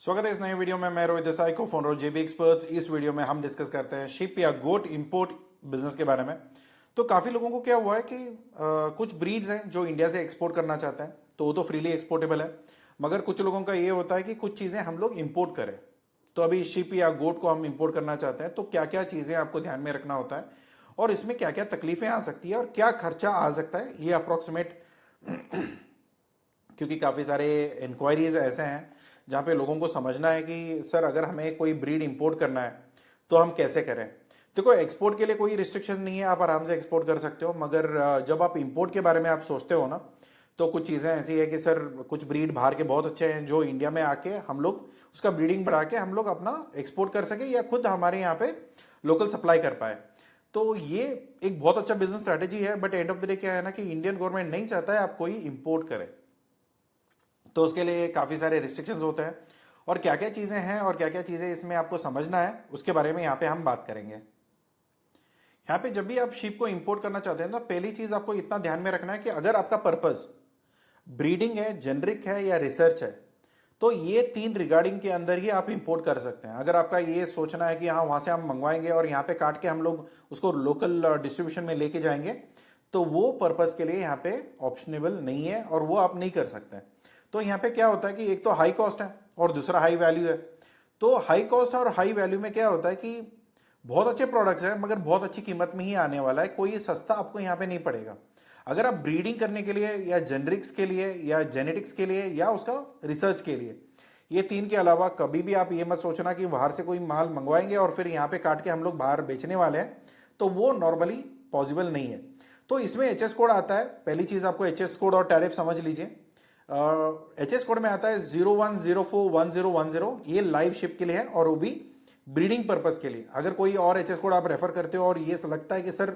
स्वागत है इस नए वीडियो में। मैं रोहित देसाई को फाउंडर जेबी एक्सपर्ट्स। इस वीडियो में हम डिस्कस करते हैं शिप या गोट इंपोर्ट बिजनेस के बारे में। तो काफ़ी लोगों को क्या हुआ है कि कुछ ब्रीड्स हैं जो इंडिया से एक्सपोर्ट करना चाहते हैं, तो वो तो फ्रीली एक्सपोर्टेबल है। मगर कुछ लोगों का ये होता है कि कुछ चीज़ें हम लोग इंपोर्ट करें। तो अभी शिप या गोट को हम इंपोर्ट करना चाहते हैं, तो क्या क्या चीज़ें आपको ध्यान में रखना होता है और इसमें क्या क्या तकलीफें आ सकती है और क्या खर्चा आ सकता है, ये अप्रोक्सीमेट क्योंकि काफ़ी सारे इंक्वायरीज ऐसे हैं जहाँ पे लोगों को समझना है कि सर अगर हमें कोई ब्रीड इंपोर्ट करना है तो हम कैसे करें। देखो, एक्सपोर्ट के लिए कोई रिस्ट्रिक्शन नहीं है, आप आराम से एक्सपोर्ट कर सकते हो। मगर जब आप इंपोर्ट के बारे में आप सोचते हो ना, तो कुछ चीज़ें ऐसी है कि सर कुछ ब्रीड बाहर के बहुत अच्छे हैं जो इंडिया में आके हम लोग उसका ब्रीडिंग बढ़ा के हम लोग अपना एक्सपोर्ट कर सके या खुद हमारे यहाँ पे लोकल सप्लाई कर पाए। तो ये एक बहुत अच्छा बिजनेस स्ट्रैटेजी है। But end of the day क्या है ना कि इंडियन गवर्नमेंट नहीं चाहता है आप कोई इंपोर्ट करें, तो उसके लिए काफ़ी सारे रिस्ट्रिक्शंस होते हैं। और क्या क्या चीज़ें हैं और क्या क्या चीज़ें इसमें आपको समझना है, उसके बारे में यहाँ पे हम बात करेंगे। यहाँ पे जब भी आप शीप को इंपोर्ट करना चाहते हैं तो पहली चीज़ आपको इतना ध्यान में रखना है कि अगर आपका पर्पज़ ब्रीडिंग है, जेनरिक है या रिसर्च है, तो ये तीन रिगार्डिंग के अंदर ही आप इंपोर्ट कर सकते हैं। अगर आपका ये सोचना है कि हाँ वहाँ से हम मंगवाएंगे और यहाँ पे काट के हम लोग उसको लोकल डिस्ट्रीब्यूशन में लेके जाएंगे, तो वो पर्पज़ के लिए यहाँ पे ऑप्शनेबल नहीं है और वो आप नहीं कर सकते हैं। तो यहाँ पे क्या होता है कि एक तो हाई कॉस्ट है और दूसरा हाई वैल्यू है। तो हाई कॉस्ट और हाई वैल्यू में क्या होता है कि बहुत अच्छे प्रोडक्ट्स हैं मगर बहुत अच्छी कीमत में ही आने वाला है, कोई सस्ता आपको यहाँ पे नहीं पड़ेगा। अगर आप ब्रीडिंग करने के लिए या जेनरिक्स के लिए या जेनेटिक्स के लिए या उसका रिसर्च के लिए, ये तीन के अलावा कभी भी आप ये मत सोचना कि बाहर से कोई माल मंगवाएंगे और फिर यहाँ पे काट के हम लोग बाहर बेचने वाले हैं, तो वो नॉर्मली पॉसिबल नहीं है। तो इसमें एच एस कोड आता है। पहली चीज़ आपको एच एस कोड और टैरिफ समझ लीजिए। एच एस कोड में आता है 01041010, ये लाइव शिप के लिए है और वो भी ब्रीडिंग पर्पज के लिए। अगर कोई और एच एस कोड आप रेफर करते हो और ये लगता है कि सर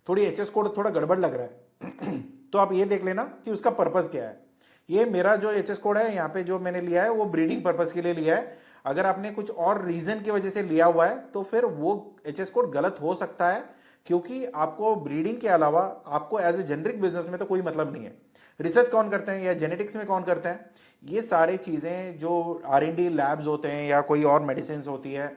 थोड़ी एच एस कोड थोड़ा गड़बड़ लग रहा है तो आप ये देख लेना कि उसका पर्पज क्या है। ये मेरा जो एच एस कोड है यहाँ पे जो मैंने लिया है वो ब्रीडिंग पर्पज के लिए लिया है। अगर आपने कुछ और रीजन की वजह से लिया हुआ है तो फिर वो एच एस कोड गलत हो सकता है, क्योंकि आपको ब्रीडिंग के अलावा आपको एज ए जेनरिक बिजनेस में तो कोई मतलब नहीं है। रिसर्च कौन करते हैं या जेनेटिक्स में कौन करते हैं, ये सारे चीज़ें जो आर एन डी लैब्स होते हैं या कोई और मेडिसिन होती है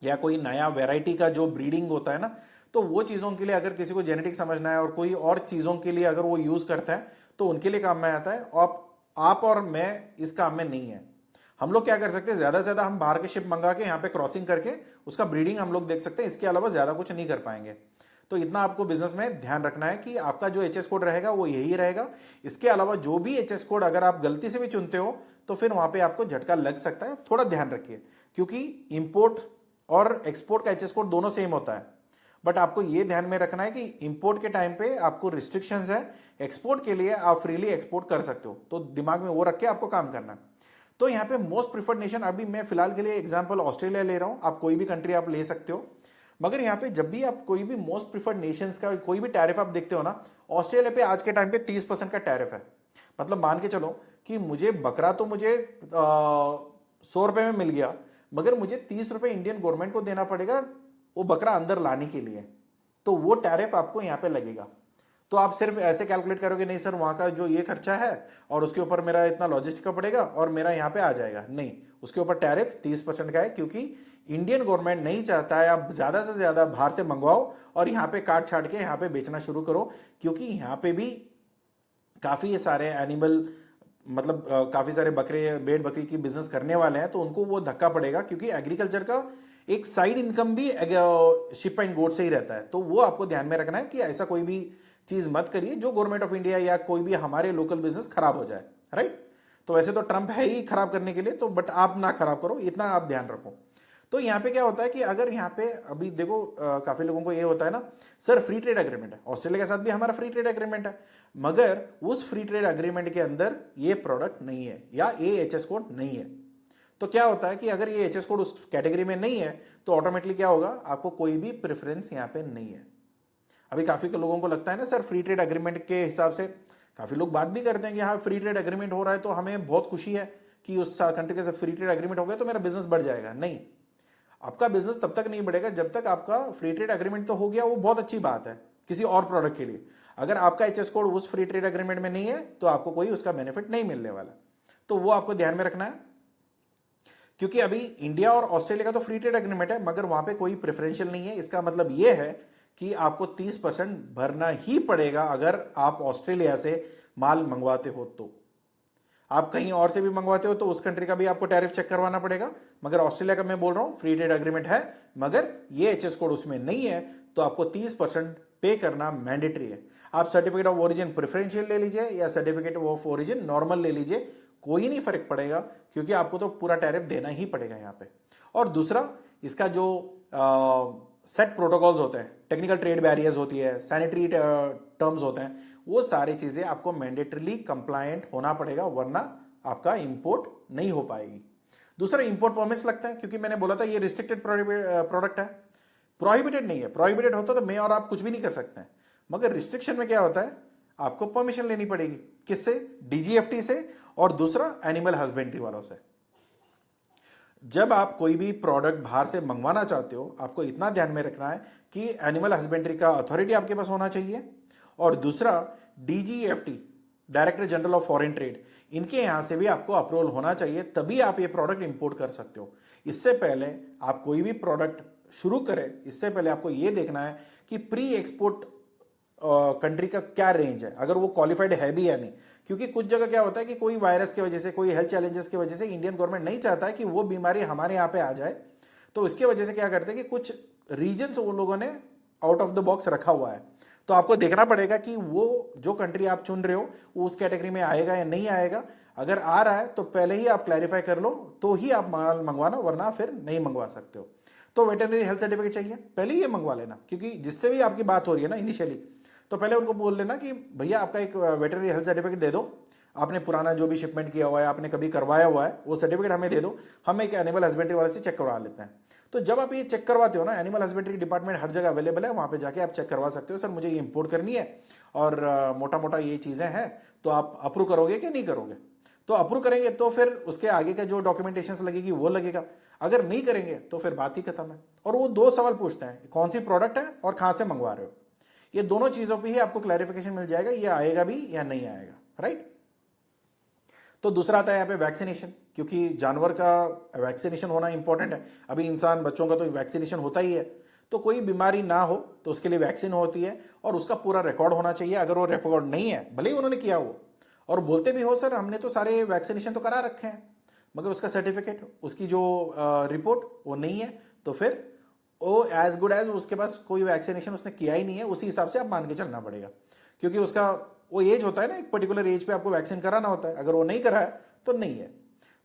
या कोई नया वेराइटी का जो ब्रीडिंग होता है ना, तो वो चीज़ों के लिए अगर किसी को जेनेटिक्स समझना है और कोई और चीज़ों के लिए अगर वो यूज़ करता है तो उनके लिए काम में आता है। आप और मैं इस काम में नहीं है। हम लोग क्या कर सकते हैं, ज़्यादा से ज़्यादा हम बाहर के शिप मंगा के यहाँ पे क्रॉसिंग करके उसका ब्रीडिंग हम लोग देख सकते हैं, इसके अलावा ज़्यादा कुछ नहीं कर पाएंगे। तो इतना आपको बिजनेस में ध्यान रखना है कि आपका जो एच एस कोड रहेगा वो यही रहेगा। इसके अलावा जो भी एच एस कोड अगर आप गलती से भी चुनते हो तो फिर वहाँ पे आपको झटका लग सकता है, थोड़ा ध्यान रखिए। क्योंकि इंपोर्ट और एक्सपोर्ट का एचएस कोड दोनों सेम होता है, बट आपको ये ध्यान में रखना है कि इंपोर्ट के टाइम पे आपको रिस्ट्रिक्शंस है, एक्सपोर्ट के लिए आप फ्रीली एक्सपोर्ट कर सकते हो। तो दिमाग में वो रख के आपको काम करना है। तो यहाँ पे मोस्ट प्रिफर्ड नेशन, अभी मैं फिलहाल के लिए एग्जांपल ऑस्ट्रेलिया ले रहा हूँ, आप कोई भी कंट्री आप ले सकते हो। मगर यहाँ पे जब भी आप कोई भी मोस्ट प्रिफर्ड नेशंस का कोई भी टैरिफ आप देखते हो ना, ऑस्ट्रेलिया पे आज के टाइम पे 30% का टैरिफ है। मतलब मान के चलो कि मुझे बकरा तो मुझे 100 रुपए में मिल गया, मगर मुझे 30 रुपए इंडियन गवर्नमेंट को देना पड़ेगा वो बकरा अंदर लाने के लिए, तो वो टैरिफ आपको यहाँ पे लगेगा। तो आप सिर्फ ऐसे कैलकुलेट करोगे नहीं सर वहाँ का जो ये खर्चा है और उसके ऊपर मेरा इतना लॉजिस्टिक का पड़ेगा और मेरा यहाँ पे आ जाएगा, नहीं, उसके ऊपर टैरिफ 30% का है। क्योंकि इंडियन गवर्नमेंट नहीं चाहता है आप ज़्यादा से ज़्यादा बाहर से मंगवाओ और यहाँ पे काट छाट के यहाँ पे बेचना शुरू करो। क्योंकि यहाँ पे भी काफ़ी सारे एनिमल, मतलब काफ़ी सारे बकरे भेड़ बकरी की बिजनेस करने वाले हैं, तो उनको वो धक्का पड़ेगा। क्योंकि एग्रीकल्चर का एक साइड इनकम भी शिप एंड गोट से ही रहता है। तो वो आपको ध्यान में रखना है कि ऐसा कोई भी चीज़ मत करिए जो गवर्नमेंट ऑफ इंडिया या कोई भी हमारे लोकल बिजनेस खराब हो जाए, राइट। तो वैसे तो ट्रंप है ही खराब करने के लिए, तो बट आप ना खराब करो, इतना आप ध्यान रखो। तो यहाँ पे क्या होता है कि अगर यहाँ पे अभी देखो काफी लोगों को ये होता है ना, सर फ्री ट्रेड एग्रीमेंट है, ऑस्ट्रेलिया के साथ भी हमारा फ्री ट्रेड एग्रीमेंट है, मगर उस फ्री ट्रेड एग्रीमेंट के अंदर ये प्रोडक्ट नहीं है या ये एच एस कोड नहीं है। तो क्या होता है कि अगर ये एच एस कोड उस कैटेगरी में नहीं है तो ऑटोमेटिकली क्या होगा, आपको कोई भी प्रेफरेंस यहाँ पे नहीं है। अभी काफी लोगों को लगता है ना सर फ्री ट्रेड एग्रीमेंट के हिसाब से, काफी लोग बात भी करते हैं कि हाँ फ्री ट्रेड एग्रीमेंट हो रहा है तो हमें बहुत खुशी है कि उस कंट्री के साथ फ्री ट्रेड एग्रीमेंट हो गया तो मेरा बिजनेस बढ़ जाएगा। नहीं, आपका बिजनेस तब तक नहीं बढ़ेगा जब तक आपका फ्री ट्रेड एग्रीमेंट तो हो गया, वो बहुत अच्छी बात है किसी और प्रोडक्ट के लिए। अगर आपका एच एस कोड उस फ्री ट्रेड एग्रीमेंट में नहीं है तो आपको कोई उसका बेनिफिट नहीं मिलने वाला। तो वो आपको ध्यान में रखना है। क्योंकि अभी इंडिया और ऑस्ट्रेलिया का तो फ्री ट्रेड एग्रीमेंट है, मगर वहां पे कोई प्रेफरेंशियल नहीं है। इसका मतलब यह है कि आपको 30% भरना ही पड़ेगा अगर आप ऑस्ट्रेलिया से माल मंगवाते हो। तो आप कहीं और से भी मंगवाते हो तो उस कंट्री का भी आपको टैरिफ चेक करवाना पड़ेगा। मगर ऑस्ट्रेलिया का मैं बोल रहा हूं फ्री ट्रेड एग्रीमेंट है, मगर ये एचएस कोड उसमें नहीं है, तो आपको 30% पे करना मैंडेटरी है। आप सर्टिफिकेट ऑफ ओरिजिन प्रेफरेंशियल ले लीजिए या सर्टिफिकेट ऑफ ओरिजिन नॉर्मल ले लीजिए, कोई नहीं फर्क पड़ेगा, क्योंकि आपको तो पूरा टैरिफ देना ही पड़ेगा यहां पे। और दूसरा, इसका जो सेट प्रोटोकॉल्स होते हैं, टेक्निकल ट्रेड बैरियर्स होती है, सैनिटरी टर्म्स होते हैं, वो सारी चीजें आपको मैंडेटरीली कंप्लायंट होना पड़ेगा, वरना आपका इंपोर्ट नहीं हो पाएगी। दूसरा, इंपोर्ट परमिट्स लगता है, क्योंकि मैंने बोला था ये रिस्ट्रिक्टेड प्रोडक्ट है, प्रोहिबिटेड नहीं है। प्रोहिबिटेड होता तो मैं और आप कुछ भी नहीं कर सकते हैं, मगर रिस्ट्रिक्शन में क्या होता है, आपको परमिशन लेनी पड़ेगी। किससे? डीजीएफटी से, और दूसरा एनिमल हस्बेंड्री वालों से। जब आप कोई भी प्रोडक्ट बाहर से मंगवाना चाहते हो, आपको इतना ध्यान में रखना है कि एनिमल हस्बेंड्री का अथॉरिटी आपके पास होना चाहिए, और दूसरा DGFT, director general of foreign trade, इनके यहां से भी आपको अप्रूवल होना चाहिए, तभी आप ये प्रोडक्ट इंपोर्ट कर सकते हो। इससे पहले आप कोई भी प्रोडक्ट शुरू करें, इससे पहले आपको यह देखना है कि प्री एक्सपोर्ट कंट्री का क्या रेंज है, अगर वो क्वालिफाइड है भी या नहीं। क्योंकि कुछ जगह क्या होता है कि कोई वायरस की वजह से, कोई हेल्थ चैलेंजेस की वजह से इंडियन गवर्नमेंट नहीं चाहता है कि वो बीमारी हमारे यहाँ पे आ जाए, तो इसके वजह से क्या करते हैं कि कुछ रीजन्स वो लोगों ने आउट ऑफ द बॉक्स रखा हुआ है। तो आपको देखना पड़ेगा कि वो जो कंट्री आप चुन रहे हो वो उस कैटेगरी में आएगा या नहीं आएगा। अगर आ रहा है तो पहले ही आप क्लैरिफाई कर लो, तो ही आप माल मंगवाना, वरना फिर नहीं मंगवा सकते हो। तो वेटरनरी हेल्थ सर्टिफिकेट चाहिए, पहले ही ये मंगवा लेना, क्योंकि जिससे भी आपकी बात हो रही है ना इनिशियली, तो पहले उनको बोल लेना कि भैया आपका एक वेटरनरी हेल्थ सर्टिफिकेट दे दो, आपने पुराना जो भी शिपमेंट किया हुआ है, आपने कभी करवाया हुआ है, वो सर्टिफिकेट हमें दे दो, हम एक एनिमल हस्बेंड्री वाले से चेक करवा लेते हैं। तो जब आप ये चेक करवाते हो ना, एनिमल हस्बेंड्री डिपार्टमेंट हर जगह अवेलेबल है, वहां पे जाके आप चेक करवा सकते हो, सर मुझे ये इंपोर्ट करनी है और मोटा मोटा ये चीजें हैं, तो आप अप्रूव करोगे कि नहीं करोगे। तो अप्रूव करेंगे तो फिर उसके आगे का जो डॉक्यूमेंटेशन लगेगी वो लगेगा, अगर नहीं करेंगे तो फिर बात ही खत्म है। और वो दो सवाल पूछते हैं, कौन सी प्रोडक्ट है और कहां से मंगवा रहे हो। ये दोनों चीजों पे ही आपको क्लैरिफिकेशन मिल जाएगा, ये आएगा भी या नहीं आएगा, राइट। तो दूसरा आता है यहाँ पे वैक्सीनेशन, क्योंकि जानवर का वैक्सीनेशन होना इंपॉर्टेंट है। अभी इंसान, बच्चों का तो वैक्सीनेशन होता ही है, तो कोई बीमारी ना हो तो उसके लिए वैक्सीन होती है, और उसका पूरा रिकॉर्ड होना चाहिए। अगर वो रिकॉर्ड नहीं है, भले ही उन्होंने किया हो और बोलते भी हो सर हमने तो सारे वैक्सीनेशन तो करा रखे हैं, मगर उसका सर्टिफिकेट, उसकी जो रिपोर्ट वो नहीं है, तो फिर वो एज गुड एज उसके पास कोई वैक्सीनेशन उसने किया ही नहीं है, उसी हिसाब से आप मान के चलना पड़ेगा। क्योंकि उसका वो एज होता है ना, एक पर्टिकुलर एज पे आपको वैक्सीन कराना होता है, अगर वो नहीं करा है तो नहीं है।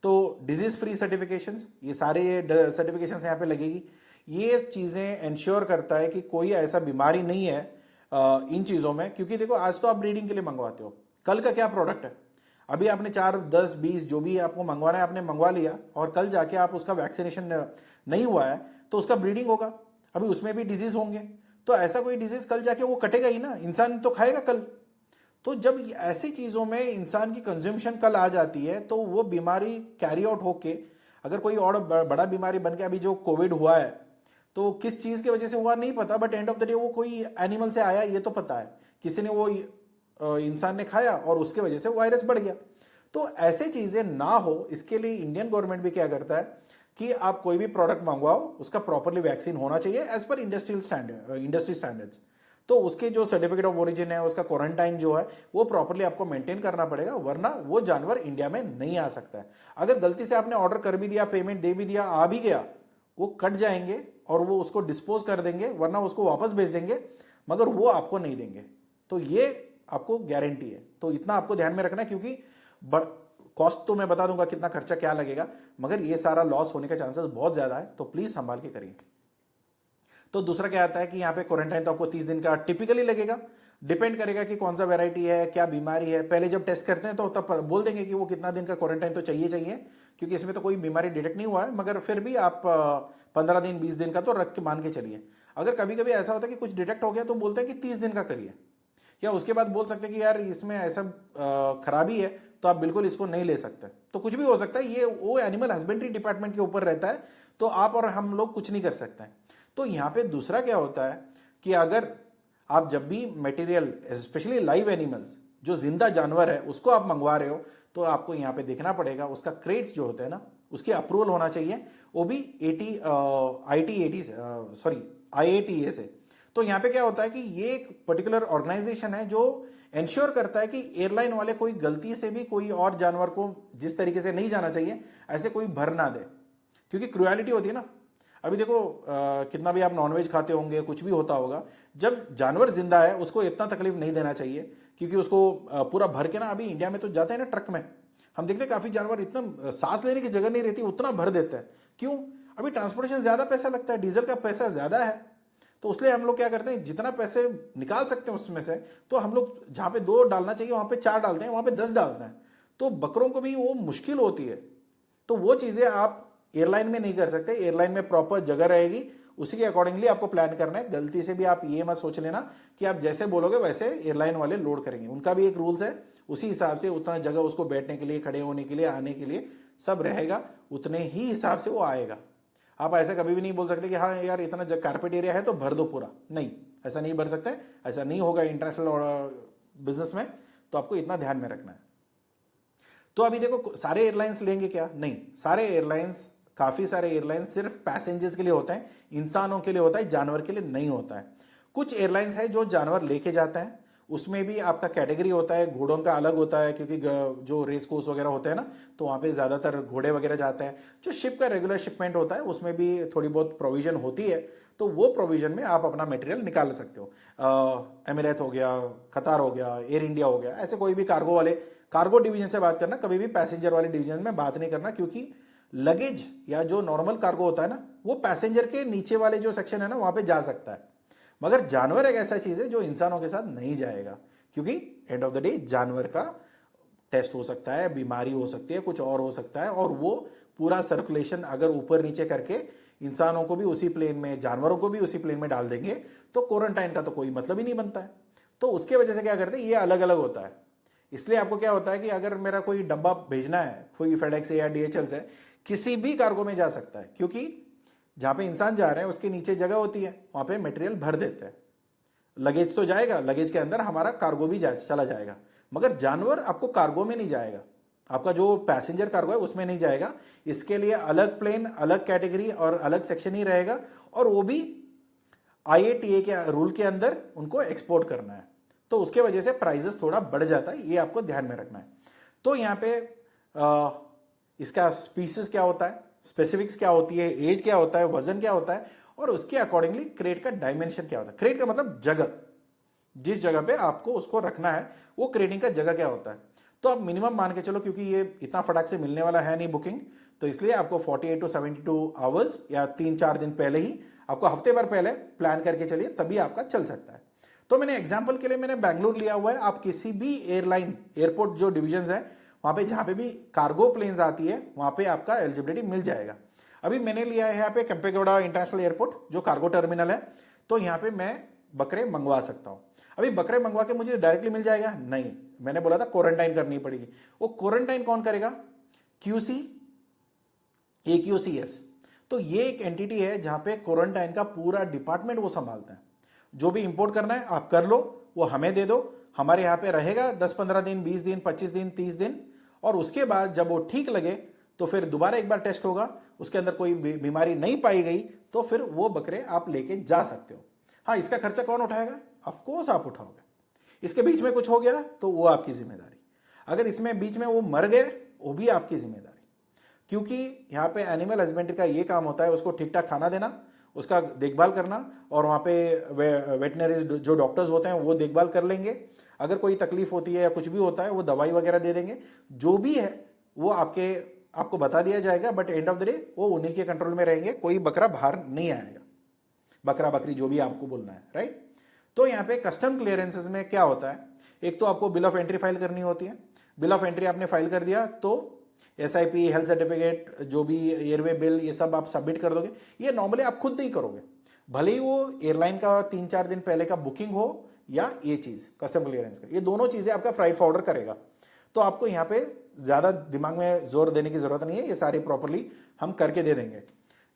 तो डिजीज फ्री सर्टिफिकेशंस, ये सारे सर्टिफिकेशंस यहाँ पे लगेगी। ये चीज़ें इंश्योर करता है कि कोई ऐसा बीमारी नहीं है इन चीज़ों में। क्योंकि देखो, आज तो आप ब्रीडिंग के लिए मंगवाते हो, कल का क्या प्रोडक्ट है। अभी आपने 4, 10, 20 जो भी आपको मंगवाना है आपने मंगवा लिया, और कल जाके आप उसका वैक्सीनेशन नहीं हुआ है तो उसका ब्रीडिंग होगा, अभी उसमें भी डिजीज होंगे। तो ऐसा कोई डिजीज कल जाके वो कटेगा ही ना, इंसान तो खाएगा कल। तो जब ऐसी चीज़ों में इंसान की कंज्यूमशन कल आ जाती है, तो वो बीमारी कैरी आउट होके, अगर कोई और बड़ा बीमारी बन के, अभी जो कोविड हुआ है तो किस चीज़ की वजह से हुआ नहीं पता, but end of the day वो कोई एनिमल से आया ये तो पता है, किसी ने वो इंसान ने खाया और उसके वजह से वायरस बढ़ गया। तो ऐसे चीज़ें ना हो, इसके लिए इंडियन गवर्नमेंट भी क्या करता है कि आप कोई भी प्रोडक्ट मंगवाओ, उसका प्रॉपरली वैक्सीन होना चाहिए as per industrial industry standards. तो उसके जो सर्टिफिकेट ऑफ ओरिजिन है, उसका क्वारंटाइन जो है वो प्रॉपरली आपको मेंटेन करना पड़ेगा, वरना वो जानवर इंडिया में नहीं आ सकता है। अगर गलती से आपने ऑर्डर कर भी दिया, पेमेंट दे भी दिया, आ भी गया, वो कट जाएंगे और वो उसको डिस्पोज कर देंगे, वरना उसको वापस भेज देंगे, मगर वो आपको नहीं देंगे। तो ये आपको गारंटी है। तो इतना आपको ध्यान में रखना है, क्योंकि कॉस्ट तो मैं बता दूंगा कितना खर्चा क्या लगेगा, मगर ये सारा लॉस होने का चांसेस बहुत ज्यादा है, तो प्लीज संभाल के करिए। तो दूसरा क्या आता है कि यहाँ पे क्वारंटाइन तो आपको 30 दिन का टिपिकली लगेगा, डिपेंड करेगा कि कौन सा वैरायटी है, क्या बीमारी है। पहले जब टेस्ट करते हैं तो तब बोल देंगे कि वो कितना दिन का क्वारंटाइन तो चाहिए, क्योंकि इसमें तो कोई बीमारी डिटेक्ट नहीं हुआ है, मगर फिर भी आप 15 दिन 20 दिन का तो रख के मान के चलिए। अगर कभी कभी ऐसा होता है कि कुछ डिटेक्ट हो गया तो बोलते हैं कि 30 दिन का करिए, या उसके बाद बोल सकते हैं कि यार इसमें ऐसा खराबी है तो आप बिल्कुल इसको नहीं ले सकते। तो कुछ भी हो सकता है, ये वो एनिमल हस्बेंड्री डिपार्टमेंट के ऊपर रहता है, तो आप और हम लोग कुछ नहीं कर सकते हैं। तो यहाँ पे दूसरा क्या होता है कि अगर आप जब भी मटेरियल, स्पेशली लाइव एनिमल्स, जो जिंदा जानवर है, उसको आप मंगवा रहे हो, तो आपको यहाँ पे देखना पड़ेगा उसका क्रेट्स जो होते हैं ना, उसकी अप्रूवल होना चाहिए, वो भी ITAT से, सॉरी IATA से। तो यहाँ पे क्या होता है कि ये एक पर्टिकुलर ऑर्गेनाइजेशन है जो इंश्योर करता है कि एयरलाइन वाले कोई गलती से भी कोई और जानवर को जिस तरीके से नहीं जाना चाहिए ऐसे कोई भर ना दे, क्योंकि क्रुएलिटी होती है ना। अभी देखो कितना भी आप नॉनवेज खाते होंगे, कुछ भी होता होगा, जब जानवर जिंदा है उसको इतना तकलीफ नहीं देना चाहिए, क्योंकि उसको पूरा भर के ना, अभी इंडिया में तो जाते हैं ना ट्रक में, हम देखते हैं काफी जानवर इतना सांस लेने की जगह नहीं रहती, उतना भर देते हैं। क्यों? अभी ट्रांसपोर्टेशन ज्यादा पैसा लगता है, डीजल का पैसा ज्यादा है, तो इसलिए हम लोग क्या करते हैं, जितना पैसे निकाल सकते हैं उसमें से, तो हम लोग जहां पे 2 डालना चाहिए वहां पे 4 डालते हैं, वहां पे 10 डालते हैं। तो बकरों को भी वो मुश्किल होती है, तो वो चीजें आप एयरलाइन में नहीं कर सकते। एयरलाइन में प्रॉपर जगह रहेगी, उसी के अकॉर्डिंगली आपको प्लान करना है। गलती से भी आप ये मत सोच लेना कि आप जैसे बोलोगे वैसे एयरलाइन वाले लोड करेंगे, उनका भी एक रूल्स है, उसी हिसाब से उतना जगह उसको बैठने के लिए, खड़े होने के लिए, आने के लिए सब रहेगा, उतने ही हिसाब से वो आएगा। आप ऐसा कभी भी नहीं बोल सकते कि हाँ यार इतना कारपेट एरिया है तो भर दो पूरा, नहीं, ऐसा नहीं भर सकते, ऐसा नहीं होगा इंटरनेशनल बिजनेस में, तो आपको इतना ध्यान में रखना है। तो अभी देखो सारे एयरलाइंस लेंगे क्या? नहीं, सारे एयरलाइंस, काफी सारे एयरलाइंस सिर्फ पैसेंजर्स के लिए होता है, इंसानों के लिए होता है, जानवर के लिए नहीं होता है। कुछ एयरलाइंस है जो जानवर लेके जाता है, उसमें भी आपका कैटेगरी होता है, घोड़ों का अलग होता है, क्योंकि जो रेस कोर्स वगैरह होते हैं ना, तो वहाँ पे ज़्यादातर घोड़े वगैरह जाते हैं। जो शिप का रेगुलर शिपमेंट होता है उसमें भी थोड़ी बहुत प्रोविजन होती है, तो वो प्रोविजन में आप अपना मटेरियल निकाल सकते हो। एमिरेट हो गया, कतार हो गया, एयर इंडिया हो गया, ऐसे कोई भी कार्गो वाले, कार्गो डिवीजन से बात करना, कभी भी पैसेंजर वाले डिवीजन में बात नहीं करना, क्योंकि लगेज या जो नॉर्मल कार्गो होता है ना, वो पैसेंजर के नीचे वाले जो सेक्शन है ना वहाँ पे जा सकता है, मगर जानवर एक ऐसा चीज है जो इंसानों के साथ नहीं जाएगा, क्योंकि एंड ऑफ द डे जानवर का टेस्ट हो सकता है, बीमारी हो सकती है, कुछ और हो सकता है, और वो पूरा सर्कुलेशन अगर ऊपर नीचे करके इंसानों को भी उसी प्लेन में, जानवरों को भी उसी प्लेन में डाल देंगे, तो क्वारंटाइन का तो कोई मतलब ही नहीं बनता है। तो उसके वजह से क्या करते हैं, ये अलग अलग होता है। इसलिए आपको क्या होता है कि अगर मेरा कोई डब्बा भेजना है, कोई फेडेक्स से या DHL से, किसी भी कार्गो में जा सकता है, क्योंकि जहां पे इंसान जा रहे हैं उसके नीचे जगह होती है, वहां पे मटेरियल भर देते हैं। लगेज तो जाएगा, लगेज के अंदर हमारा कार्गो भी चला जाएगा, मगर जानवर आपको कार्गो में नहीं जाएगा, आपका जो पैसेंजर कार्गो है उसमें नहीं जाएगा। इसके लिए अलग प्लेन, अलग कैटेगरी और अलग सेक्शन ही रहेगा, और वो भी IATA के रूल के अंदर उनको एक्सपोर्ट करना है, तो उसके वजह से प्राइजेस थोड़ा बढ़ जाता है, ये आपको ध्यान में रखना है। तो यहाँ पे इसका स्पीसीज क्या होता है, स्पेसिफिक्स क्या होती है, एज क्या होता है, वजन क्या होता है, और उसके अकॉर्डिंगली क्रेट का डायमेंशन क्या होता है। क्रेट का मतलब जगह, जिस जगह पे आपको उसको रखना है वो क्रेटिंग का जगह क्या होता है। तो आप मिनिमम मान के चलो, क्योंकि ये इतना फटाक से मिलने वाला है नहीं बुकिंग, तो इसलिए आपको 48 to 72 आवर्स या 3-4 दिन पहले ही, आपको हफ्ते भर पहले प्लान करके चलिए, तभी आपका चल सकता है। तो मैंने एग्जाम्पल के लिए मैंने बैंगलोर लिया हुआ है, आप किसी भी एयरलाइन, एयरपोर्ट जो डिविजन है वहां पे, जहां पे भी कार्गो प्लेन्स आती है वहां पे आपका एलिजिबिलिटी मिल जाएगा। अभी मैंने लिया है यहाँ पे केम्पेगौड़ा इंटरनेशनल एयरपोर्ट, जो कार्गो टर्मिनल है, तो यहाँ पे मैं बकरे मंगवा सकता हूँ। अभी बकरे मंगवा के मुझे डायरेक्टली मिल जाएगा? नहीं, मैंने बोला था क्वारंटाइन करनी पड़ेगी। वो क्वारंटाइन कौन करेगा? QC, AQCS। तो ये एक एंटिटी है जहां पे क्वारंटाइन का पूरा डिपार्टमेंट वो संभालता है। जो भी इंपोर्ट करना है आप कर लो, वो हमें दे दो, हमारे यहाँ पे रहेगा 10-15 दिन, 20 दिन, 25 दिन, 30 दिन, और उसके बाद जब वो ठीक लगे तो फिर दोबारा एक बार टेस्ट होगा, उसके अंदर कोई बीमारी नहीं पाई गई तो फिर वो बकरे आप लेके जा सकते हो। हाँ, इसका खर्चा कौन उठाएगा? ऑफकोर्स आप उठाओगे। इसके बीच में कुछ हो गया तो वो आपकी जिम्मेदारी, अगर इसमें बीच में वो मर गए वो भी आपकी जिम्मेदारी, क्योंकि यहाँ पे एनिमल हस्बेंड्री का ये काम होता है, उसको ठीक ठाक खाना देना, उसका देखभाल करना, और वहाँ पे वेटनरीज जो डॉक्टर्स होते हैं वो देखभाल कर लेंगे। अगर कोई तकलीफ होती है या कुछ भी होता है वो दवाई वगैरह दे देंगे, जो भी है वो आपको बता दिया जाएगा, but end of the day वो उन्हीं के कंट्रोल में रहेंगे, कोई बकरा बाहर नहीं आएगा, बकरा बकरी जो भी आपको बोलना है, राइट। तो यहाँ पे कस्टम क्लियरेंसेस में क्या होता है, एक तो आपको बिल ऑफ एंट्री फाइल करनी होती है। बिल ऑफ एंट्री आपने फाइल कर दिया तो SIP, हेल्थ सर्टिफिकेट, जो भी एयरवे बिल, ये सब आप सबमिट कर दोगे। ये नॉर्मली आप खुद नहीं करोगे, भले ही वो एयरलाइन का 3-4 दिन पहले का बुकिंग हो या ये चीज कस्टम क्लियरेंस का, ये दोनों चीजें आपका फ्राइट फॉरवर्डर करेगा। तो आपको यहाँ पे ज्यादा दिमाग में जोर देने की जरूरत नहीं है, ये सारी प्रॉपरली हम करके दे देंगे।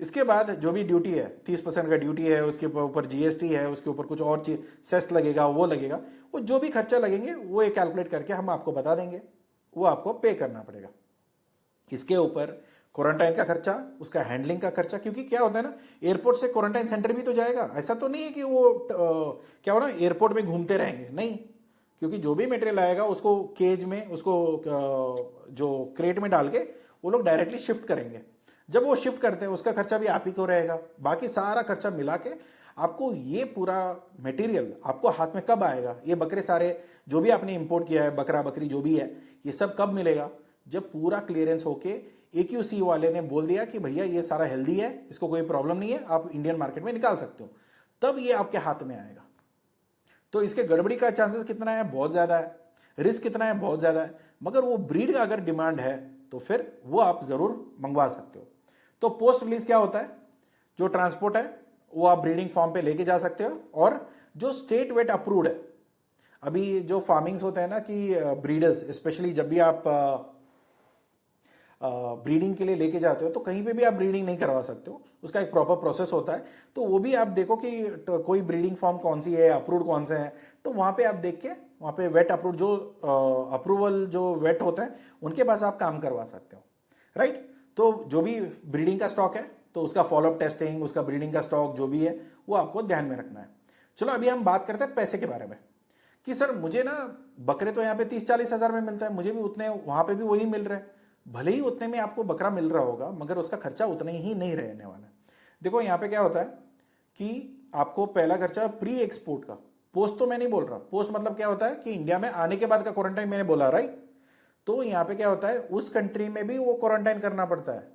इसके बाद जो भी ड्यूटी है, 30% का ड्यूटी है, उसके ऊपर GST है, उसके ऊपर कुछ और चीज सेस लगेगा, वो लगेगा, वो जो भी खर्चा लगेंगे वो एक कैलकुलेट करके हम आपको बता देंगे, वो आपको पे करना पड़ेगा। इसके ऊपर क्वारंटाइन का खर्चा, उसका हैंडलिंग का खर्चा, क्योंकि क्या होता है ना, एयरपोर्ट से क्वारंटाइन सेंटर भी तो जाएगा। ऐसा तो नहीं है कि वो क्या हो ना, एयरपोर्ट में घूमते रहेंगे, नहीं। क्योंकि जो भी मटेरियल आएगा उसको केज में, उसको जो क्रेट में डाल के वो लोग डायरेक्टली शिफ्ट करेंगे। जब वो शिफ्ट करते हैं उसका खर्चा भी आप ही को रहेगा। बाकी सारा खर्चा मिला के आपको ये पूरा मटेरियल आपको हाथ में कब आएगा, ये बकरे सारे जो भी आपने इंपोर्ट किया है, बकरा बकरी जो भी है, ये सब कब मिलेगा? जब पूरा क्लियरेंस होके AQC वाले ने बोल दिया कि भैया ये सारा हेल्दी है, इसको कोई प्रॉब्लम नहीं है, आप इंडियन मार्केट में निकाल सकते हो, तब ये आपके हाथ में आएगा। तो इसके गड़बड़ी का चांसेस कितना है? बहुत ज़्यादा है। रिस्क कितना है? बहुत ज़्यादा है। मगर वो ब्रीड का अगर डिमांड है तो फिर वो आप ज़रूर मंगवा सकते हो। तो पोस्ट रिलीज क्या होता है? जो ट्रांसपोर्ट है वो आप ब्रीडिंग फार्म पे लेके जा सकते हो, और जो स्टेट वेट अप्रूव्ड है, अभी जो फार्मिंग्स होते हैं ना कि ब्रीडर्स स्पेशली जब भी आप ब्रीडिंग के लिए लेके जाते हो तो कहीं पे भी आप ब्रीडिंग नहीं करवा सकते हो, उसका एक प्रॉपर प्रोसेस होता है। तो वो भी आप देखो कि कोई ब्रीडिंग फार्म कौन सी है, अप्रूव्ड कौन से हैं, तो वहाँ पे आप देख के वहाँ पे वेट अप्रूव जो अप्रूवल जो वेट होता है उनके पास आप काम करवा सकते हो, राइट। तो जो भी ब्रीडिंग का स्टॉक है तो उसका फॉलोअप टेस्टिंग, उसका ब्रीडिंग का स्टॉक जो भी है वो आपको ध्यान में रखना है। चलो अभी हम बात करते हैं पैसे के बारे में, कि सर मुझे ना बकरे तो यहाँ पे 30-40 हज़ार में मिलता है, मुझे भी उतने वहाँ पे भी वही मिल रहे हैं। भले ही उतने में आपको बकरा मिल रहा होगा मगर उसका खर्चा उतना ही नहीं रहने वाला है। देखो यहाँ पे क्या होता है कि आपको पहला खर्चा प्री एक्सपोर्ट का, पोस्ट तो मैं नहीं बोल रहा, पोस्ट मतलब क्या होता है कि इंडिया में आने के बाद का क्वारंटाइन मैंने बोला, राइट। तो यहाँ पे क्या होता है, उस कंट्री में भी वो क्वारंटाइन करना पड़ता है,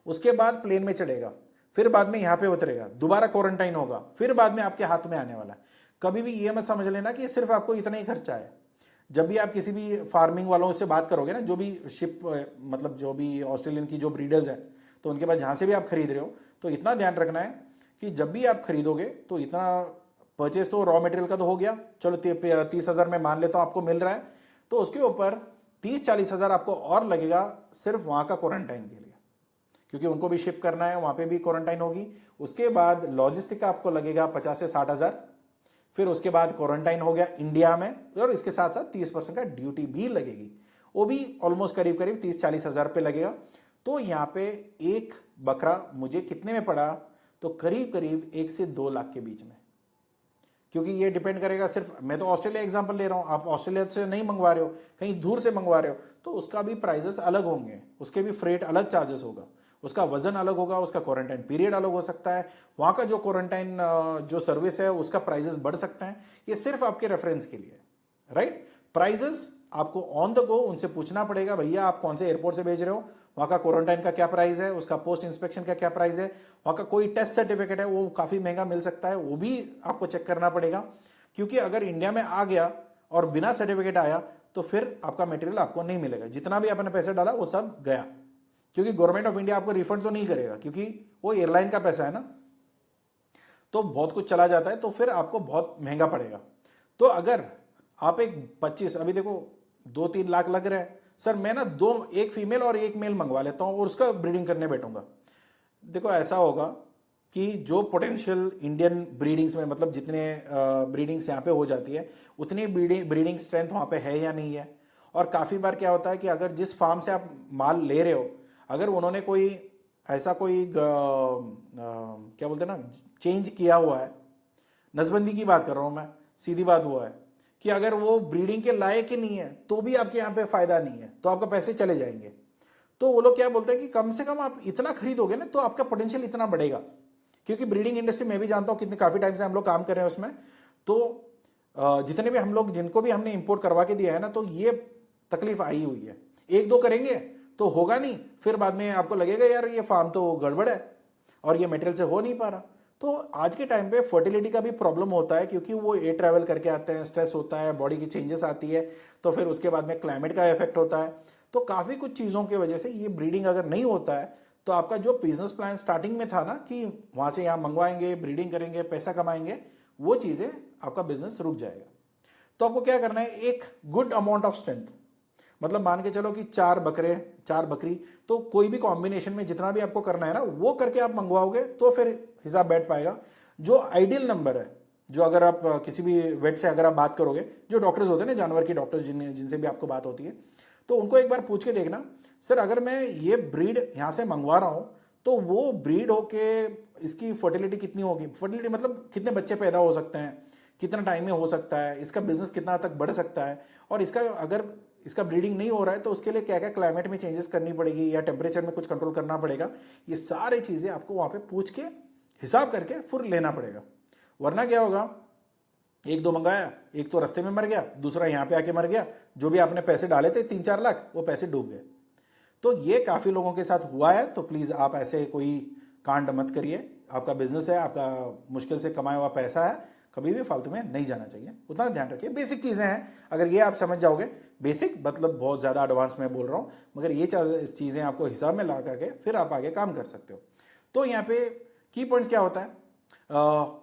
उसके बाद प्लेन में चढ़ेगा, फिर बाद में यहाँ पे उतरेगा, दोबारा क्वारंटाइन होगा, फिर बाद में आपके हाथ में आने वाला है। कभी भी ये मत समझ लेना कि सिर्फ आपको इतना ही खर्चा है। जब भी आप किसी भी फार्मिंग वालों से बात करोगे ना, जो भी शिप मतलब जो भी ऑस्ट्रेलियन की जो ब्रीडर्स हैं, तो उनके पास जहाँ से भी आप खरीद रहे हो तो इतना ध्यान रखना है कि जब भी आप खरीदोगे तो इतना परचेज तो रॉ मटेरियल का तो हो गया, चलो 30 हज़ार में मान लेता हूँ आपको मिल रहा है, तो उसके ऊपर 30-40 हज़ार आपको और लगेगा सिर्फ वहाँ का क्वारंटाइन के लिए, क्योंकि उनको भी शिप करना है, वहाँ पे भी क्वारंटाइन होगी। उसके बाद लॉजिस्टिक का आपको लगेगा 50 से 60 हज़ार, फिर उसके बाद क्वारंटाइन हो गया इंडिया में, और इसके साथ साथ 30% का ड्यूटी भी लगेगी, वो भी ऑलमोस्ट करीब करीब 30-40 हज़ार पे लगेगा। तो यहाँ पे एक बकरा मुझे कितने में पड़ा? तो करीब करीब 1 से 2 लाख के बीच में, क्योंकि ये डिपेंड करेगा, सिर्फ मैं तो ऑस्ट्रेलिया एग्जांपल ले रहा हूँ, आप ऑस्ट्रेलिया से नहीं मंगवा रहे हो, कहीं दूर से मंगवा रहे हो, तो उसका भी प्राइजेस अलग होंगे, उसके भी फ्रेट अलग चार्जेस होगा, उसका वजन अलग होगा, उसका क्वारंटाइन पीरियड अलग हो सकता है, वहाँ का जो क्वारंटाइन जो सर्विस है उसका प्राइजेस बढ़ सकते हैं। ये सिर्फ आपके रेफरेंस के लिए, राइट। प्राइजेस आपको ऑन द गो उनसे पूछना पड़ेगा, भैया आप कौन से एयरपोर्ट से भेज रहे हो, वहाँ का क्वारंटाइन का क्या प्राइस है, उसका पोस्ट इंस्पेक्शन का क्या प्राइस है, वहाँ का कोई टेस्ट सर्टिफिकेट है वो काफ़ी महंगा मिल सकता है, वो भी आपको चेक करना पड़ेगा। क्योंकि अगर इंडिया में आ गया और बिना सर्टिफिकेट आया तो फिर आपका मटेरियल आपको नहीं मिलेगा, जितना भी आपने पैसा डाला वो सब गया, क्योंकि गवर्नमेंट ऑफ इंडिया आपको रिफंड तो नहीं करेगा, क्योंकि वो एयरलाइन का पैसा है ना, तो बहुत कुछ चला जाता है, तो फिर आपको बहुत महंगा पड़ेगा। तो अगर आप एक 25, अभी देखो 2-3 लाख लग रहे हैं, सर मैं ना एक फीमेल और एक मेल मंगवा लेता हूँ और उसका ब्रीडिंग करने बैठूंगा। देखो ऐसा होगा कि जो पोटेंशियल इंडियन ब्रीडिंग्स में, मतलब जितने ब्रीडिंग्स यहाँ पे हो जाती है उतनी ब्रीडिंग स्ट्रेंथ वहाँ पे है या नहीं है। और काफ़ी बार क्या होता है कि अगर जिस फार्म से आप माल ले रहे हो, अगर उन्होंने कोई ऐसा कोई क्या बोलते हैं ना, चेंज किया हुआ है, नसबंदी की बात कर रहा हूँ मैं, सीधी बात हुआ है कि अगर वो ब्रीडिंग के लायक ही नहीं है तो भी आपके यहाँ पे फ़ायदा नहीं है, तो आपका पैसे चले जाएंगे। तो वो लोग क्या बोलते हैं कि कम से कम आप इतना खरीदोगे ना तो आपका पोटेंशियल इतना बढ़ेगा, क्योंकि ब्रीडिंग इंडस्ट्री में भी जानता हूँ कितने काफ़ी टाइम से हम लोग काम कर रहे हैं उसमें। तो जितने भी हम लोग जिनको भी हमने इंपोर्ट करवा के दिया है ना, तो ये तकलीफ आई हुई है। 1-2 करेंगे तो होगा नहीं, फिर बाद में आपको लगेगा यार ये फार्म तो गड़बड़ है और ये मटेरियल से हो नहीं पा रहा। तो आज के टाइम पे फर्टिलिटी का भी प्रॉब्लम होता है, क्योंकि वो एयर ट्रैवल करके आते हैं, स्ट्रेस होता है, बॉडी की चेंजेस आती है, तो फिर उसके बाद में क्लाइमेट का इफेक्ट होता है। तो काफ़ी कुछ चीज़ों की वजह से ये ब्रीडिंग अगर नहीं होता है तो आपका जो बिजनेस प्लान स्टार्टिंग में था ना कि वहाँ से यहाँ मंगवाएंगे, ब्रीडिंग करेंगे, पैसा कमाएंगे, वो चीज़ें आपका बिजनेस रुक जाएगा। तो आपको क्या करना है, एक गुड अमाउंट ऑफ स्ट्रेंथ, मतलब मान के चलो कि 4 बकरे 4 बकरी, तो कोई भी कॉम्बिनेशन में जितना भी आपको करना है ना वो करके आप मंगवाओगे तो फिर हिसाब बैठ पाएगा। जो आइडियल नंबर है, जो अगर आप किसी भी वेट से अगर आप बात करोगे, जो डॉक्टर्स होते हैं ना, जानवर के डॉक्टर्स जिनसे भी आपको बात होती है, तो उनको एक बार पूछ के देखना सर अगर मैं ये ब्रीड यहाँ से मंगवा रहा हूँ तो वो ब्रीड होके इसकी फर्टिलिटी कितनी होगी, फर्टिलिटी मतलब कितने बच्चे पैदा हो सकते हैं, कितना टाइम में हो सकता है, इसका बिजनेस कितना तक बढ़ सकता है, और इसका अगर इसका ब्रीडिंग नहीं हो रहा है तो उसके लिए क्या क्या क्लाइमेट में चेंजेस करनी पड़ेगी या टेम्परेचर में कुछ कंट्रोल करना पड़ेगा। ये सारी चीज़ें आपको वहाँ पे पूछ के हिसाब करके फिर लेना पड़ेगा। वरना क्या होगा, एक दो मंगाया, एक तो रास्ते में मर गया, दूसरा यहाँ पे आके मर गया, जो भी आपने पैसे डाले थे 3-4 लाख वो पैसे डूब गए। तो ये काफ़ी लोगों के साथ हुआ है। तो प्लीज़ आप ऐसे कोई कांड मत करिए। आपका बिजनेस है, आपका मुश्किल से कमाया हुआ पैसा है, कभी भी फालतू में नहीं जाना चाहिए, उतना ध्यान रखिए। बेसिक चीज़ें हैं, अगर ये आप समझ जाओगे, बेसिक मतलब बहुत ज़्यादा एडवांस में बोल रहा हूँ, मगर ये चीज़ें आपको हिसाब में ला करके फिर आप आगे काम कर सकते हो। तो यहाँ पे की पॉइंट्स क्या होता है,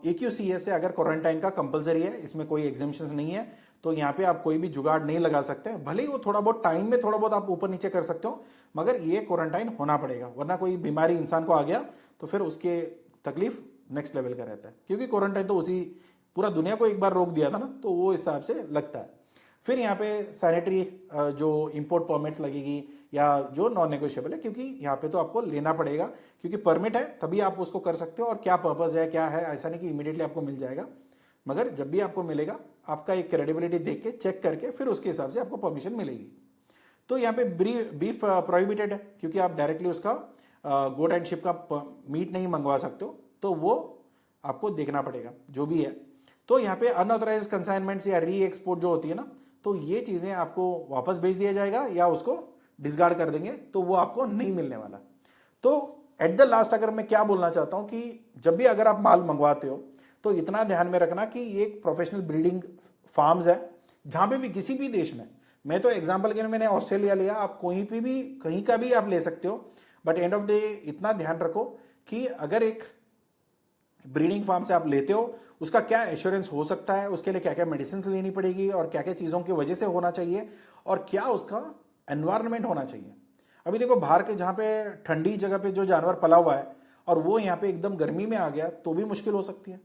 AQCA से अगर क्वारंटाइन का कंपलसरी है, इसमें कोई एग्जामेशन नहीं है, तो यहाँ पे आप कोई भी जुगाड़ नहीं लगा सकते। भले ही वो थोड़ा बहुत टाइम में थोड़ा बहुत आप ऊपर नीचे कर सकते हो, मगर ये क्वारंटाइन होना पड़ेगा, वरना कोई बीमारी इंसान को आ गया तो फिर उसके तकलीफ नेक्स्ट लेवल का रहता है। क्योंकि क्वारंटाइन तो उसी पूरा दुनिया को एक बार रोक दिया था ना, तो वो हिसाब से लगता है। फिर यहाँ पे सैनिटरी जो इंपोर्ट परमिट्स लगेगी या जो नॉन नेगोशिएबल है, क्योंकि यहाँ पे तो आपको लेना पड़ेगा, क्योंकि परमिट है तभी आप उसको कर सकते हो, और क्या पर्पज़ है क्या है, ऐसा नहीं कि इमीडिएटली आपको मिल जाएगा, मगर जब भी आपको मिलेगा आपका एक क्रेडिबिलिटी देख के चेक करके फिर उसके हिसाब से आपको परमिशन मिलेगी। तो यहाँ पे बीफ प्रोहिबिटेड है, क्योंकि आप डायरेक्टली उसका गोट एंड शिप का मीट नहीं मंगवा सकते हो, तो वो आपको देखना पड़ेगा जो भी है। तो यहाँ पे अनऑथराइज कंसाइनमेंट्स या री एक्सपोर्ट जो होती है ना, तो ये चीज़ें आपको वापस भेज दिया जाएगा या उसको डिसगार्ड कर देंगे, तो वो आपको नहीं मिलने वाला। तो एट द लास्ट अगर मैं क्या बोलना चाहता हूँ कि जब भी अगर आप माल मंगवाते हो तो इतना ध्यान में रखना कि ये एक प्रोफेशनल ब्रीडिंग फार्म्स है, जहाँ पे भी किसी भी देश में, मैं तो एग्जाम्पल के लिए मैंने ऑस्ट्रेलिया लिया, आप कोई पे भी कहीं का भी आप ले सकते हो, बट एंड ऑफ डे इतना ध्यान रखो कि अगर एक ब्रीडिंग फार्म से आप लेते हो उसका क्या एश्योरेंस हो सकता है, उसके लिए क्या क्या मेडिसिन लेनी पड़ेगी और क्या क्या चीज़ों की वजह से होना चाहिए, और क्या उसका एनवायरनमेंट होना चाहिए। अभी देखो बाहर के जहाँ पे ठंडी जगह पे जो जानवर पला हुआ है और वो यहाँ पे एकदम गर्मी में आ गया तो भी मुश्किल हो सकती है।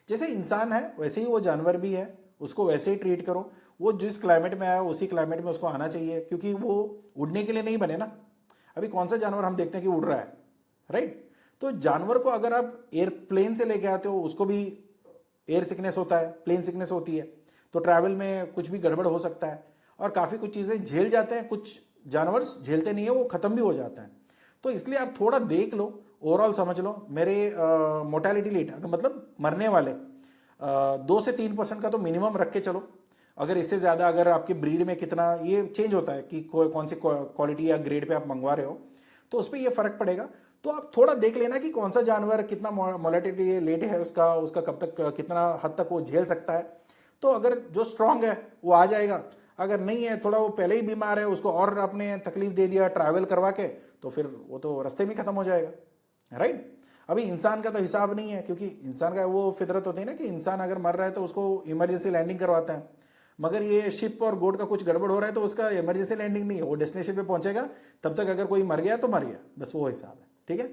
जैसे इंसान है वैसे ही वो जानवर भी है, उसको वैसे ही ट्रीट करो। वो जिस क्लाइमेट में आया उसी क्लाइमेट में उसको आना चाहिए, क्योंकि वो उड़ने के लिए नहीं बने ना। अभी कौन सा जानवर हम देखते हैं कि उड़ रहा है, राइट? तो जानवर को अगर आप एयरप्लेन से लेके आते हो, उसको भी एयर सिकनेस होता है, प्लेन सिकनेस होती है, तो ट्रैवल में कुछ भी गड़बड़ हो सकता है, और काफ़ी कुछ चीज़ें झेल जाते हैं, कुछ जानवर झेलते नहीं है, वो ख़त्म भी हो जाता है। तो इसलिए आप थोड़ा देख लो, ओवरऑल समझ लो। मेरे मोर्टेलिटी रेट मतलब मरने वाले 2 से 3% का तो मिनिमम रख के चलो। अगर इससे ज़्यादा, अगर आपकी ब्रीड में कितना ये चेंज होता है कि कौन सी क्वालिटी या ग्रेड पे आप मंगवा रहे हो, तो उस पर ये फ़र्क पड़ेगा। तो आप थोड़ा देख लेना कि कौन सा जानवर कितना मोर्टेलिटी रेट है उसका कब तक, कितना हद तक वो झेल सकता है। तो अगर जो स्ट्रांग है वो आ जाएगा, अगर नहीं है, थोड़ा वो पहले ही बीमार है, उसको और आपने तकलीफ दे दिया ट्रैवल करवा के, तो फिर वो तो रास्ते में खत्म हो जाएगा, राइट? अभी इंसान का तो हिसाब नहीं है, क्योंकि इंसान का वो फितरत होती है ना कि इंसान अगर मर रहा है तो उसको इमरजेंसी लैंडिंग करवाता है, मगर ये शिप और गोट का कुछ गड़बड़ हो रहा है तो उसका इमरजेंसी लैंडिंग नहीं है, वो डेस्टिनेशन पे पहुंचेगा, तब तक अगर कोई मर गया तो मर गया, बस वो हिसाब है, ठीक है?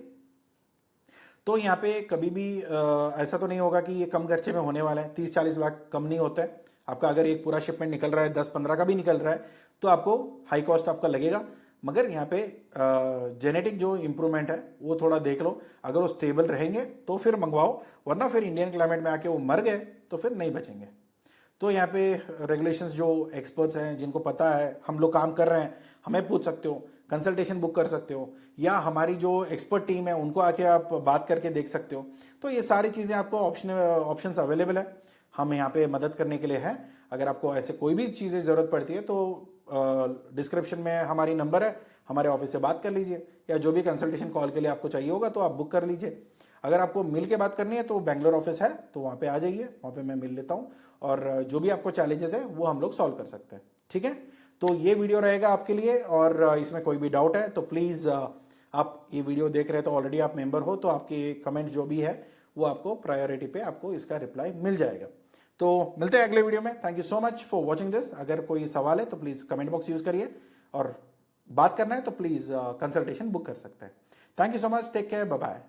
तो यहाँ पे कभी भी ऐसा तो नहीं होगा कि ये कम खर्चे में होने वाला है। 30-40 लाख कम नहीं होता है आपका। अगर एक पूरा शिपमेंट निकल रहा है, 10-15 का भी निकल रहा है, तो आपको हाई कॉस्ट आपका लगेगा। मगर यहाँ पे जेनेटिक जो इम्प्रूवमेंट है वो थोड़ा देख लो, अगर वो स्टेबल रहेंगे तो फिर मंगवाओ, वरना फिर इंडियन क्लाइमेट में आके वो मर गए तो फिर नहीं बचेंगे। तो यहाँ पे रेगुलेशंस जो एक्सपर्ट्स हैं, जिनको पता है, हम लोग काम कर रहे हैं, हमें पूछ सकते हो, कंसल्टेशन बुक कर सकते हो, या हमारी जो एक्सपर्ट टीम है उनको आके आप बात करके देख सकते हो। तो ये सारी चीज़ें आपको ऑप्शंस अवेलेबल है, हम यहाँ पे मदद करने के लिए हैं। अगर आपको ऐसे कोई भी चीज़ें ज़रूरत पड़ती है तो डिस्क्रिप्शन में हमारी नंबर है, हमारे ऑफिस से बात कर लीजिए, या जो भी कंसल्टेशन कॉल के लिए आपको चाहिए होगा तो आप बुक कर लीजिए। अगर आपको मिल के बात करनी है तो बेंगलोर ऑफिस है, तो वहाँ पे आ जाइए, वहाँ पे मैं मिल लेता हूँ, और जो भी आपको चैलेंजेस है वो हम लोग सॉल्व कर सकते हैं, ठीक है? तो ये वीडियो रहेगा आपके लिए, और इसमें कोई भी डाउट है तो प्लीज़ आप ये वीडियो देख रहे हैं तो ऑलरेडी आप मेंबर हो, तो आपके कमेंट जो भी है वो आपको प्रायोरिटी पे आपको इसका रिप्लाई मिल जाएगा। तो मिलते हैं अगले वीडियो में। Thank you so much for watching this. अगर कोई सवाल है तो प्लीज़ कमेंट बॉक्स यूज़ करिए, और बात करना है तो प्लीज़ कंसल्टेशन बुक कर सकते हैं। Thank you so much, take care, bye bye.